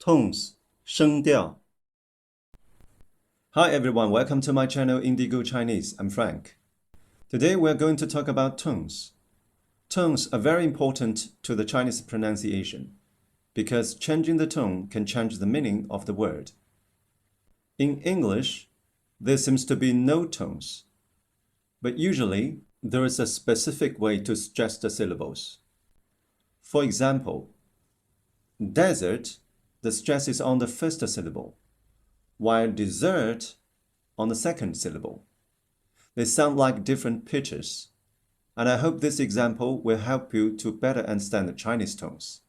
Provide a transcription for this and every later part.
Tones 声调 Hi everyone, welcome to my channel Indigo Chinese. I'm Frank. Today we're going to talk about tones. Tones are very important to the Chinese pronunciation because changing the tone can change the meaning of the word. In English, there seems to be no tones, but usually there is a specific way to stress the syllables. For example, desert, the stress is on the first syllable, while dessert on the second syllable. They sound like different pitches, and I hope this example will help you to better understand the Chinese tones.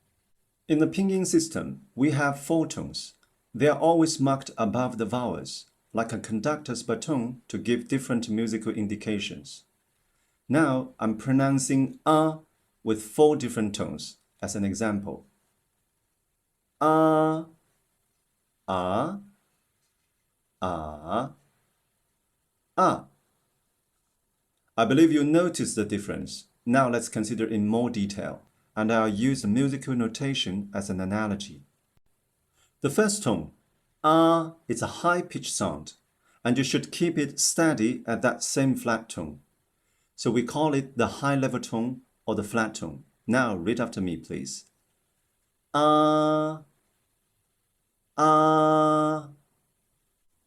In the pinyin system, we have 4 tones. They are always marked above the vowels, like a conductor's baton to give different musical indications. Now, I'm pronouncing a with 4 different tones as an example. A, a, a, a. I believe you noticed the difference. Now let's consider in more detail, and I'll use a musical notation as an analogy. The first tone, a, is a high-pitched sound, and you should keep it steady at that same flat tone. So we call it the high-level tone or the flat tone. Now read after me, please. A.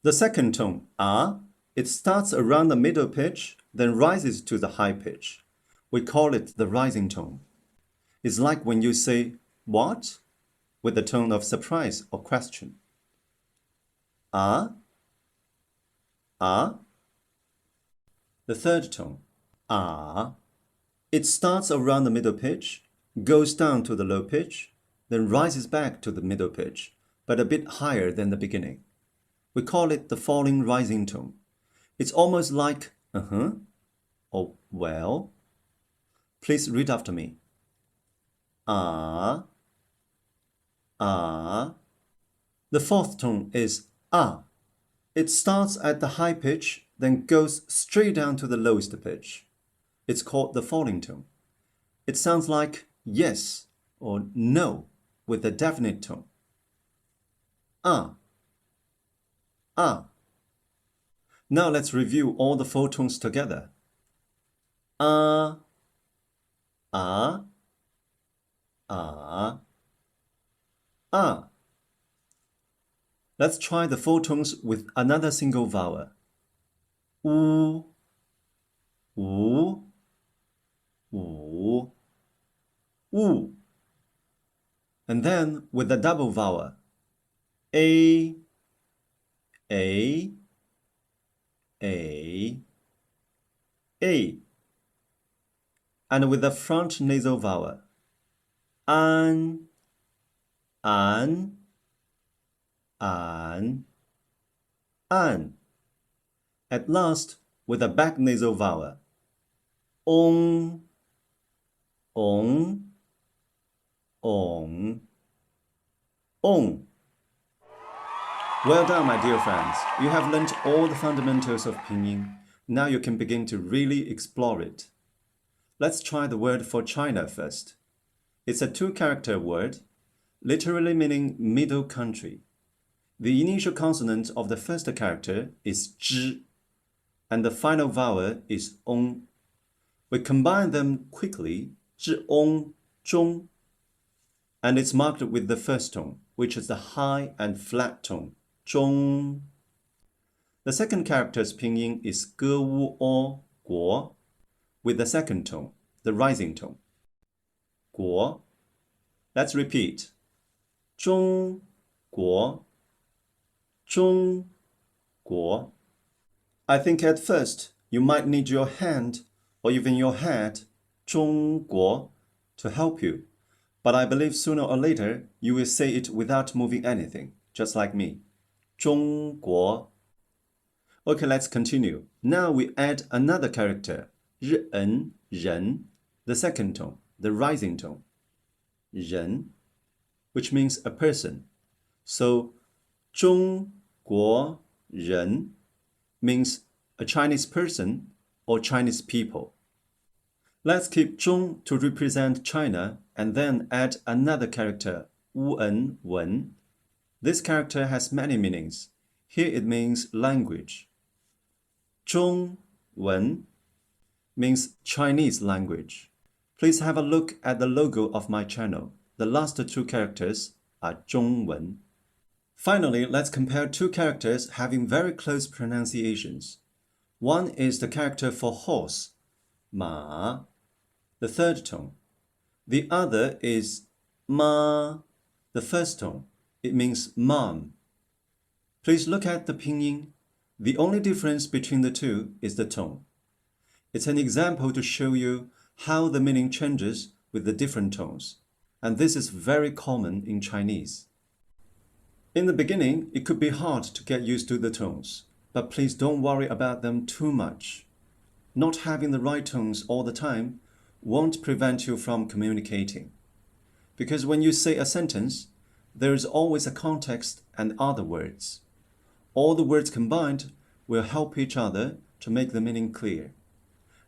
The second tone, a, it starts around the middle pitch, then rises to the high pitch. We call it the rising tone. It's like when you say, what? With the tone of surprise or question. A. The third tone, a, it starts around the middle pitch, goes down to the low pitch, then rises back to the middle pitch, but a bit higher than the beginning. We call it the falling rising tone. It's almost like or well. Please read after me. The fourth tone is a. It starts at the high pitch, then goes straight down to the lowest pitch. It's called the falling tone. It sounds like yes or no with a definite tone. Now let's review all the 4 tones together. Let's try the 4 tones with another single vowel. U, and then with a double vowel. A. And with the front nasal vowel. An. At last, with a back nasal vowel. On. Well done, my dear friends. You have learnt all the fundamentals of pinyin. Now you can begin to really explore it. Let's try the word for China first. It's a 2-character word, literally meaning middle country. The initial consonant of the first character is zhi, and the final vowel is ong. We combine them quickly, zhi ong zhong, and it's marked with the first tone, which is the high and flat tone, zhong. The second character's pinyin is ge wu o guo, with the second tone, the rising tone, guo. Let's repeat. Zhong guo, zhong guo. I think at first you might need your hand or even your head, zhong guo, to help you. But I believe sooner or later you will say it without moving anything, just like me. 中国. Okay, let's continue. Now we add another character, 日恩人, the second tone, the rising tone, 人, which means a person. So 中国人 means a Chinese person or Chinese people. Let's keep 中 to represent China and then add another character, 乌恩文, This character has many meanings. Here it means language. 中文 means Chinese language. Please have a look at the logo of my channel. The last two characters are 中文. Finally, let's compare two characters having very close pronunciations. One is the character for horse, 马, the third tone. The other is ma, the first tone. It means mom. Please look at the pinyin. The only difference between the two is the tone. It's an example to show you how the meaning changes with the different tones. And this is very common in Chinese. In the beginning, it could be hard to get used to the tones, but please don't worry about them too much. Not having the right tones all the time won't prevent you from communicating. Because when you say a sentence, there is always a context and other words. All the words combined will help each other to make the meaning clear.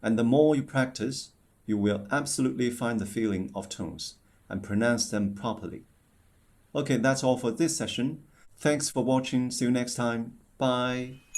And the more you practice, you will absolutely find the feeling of tones and pronounce them properly. Okay, that's all for this session. Thanks for watching. See you next time. Bye.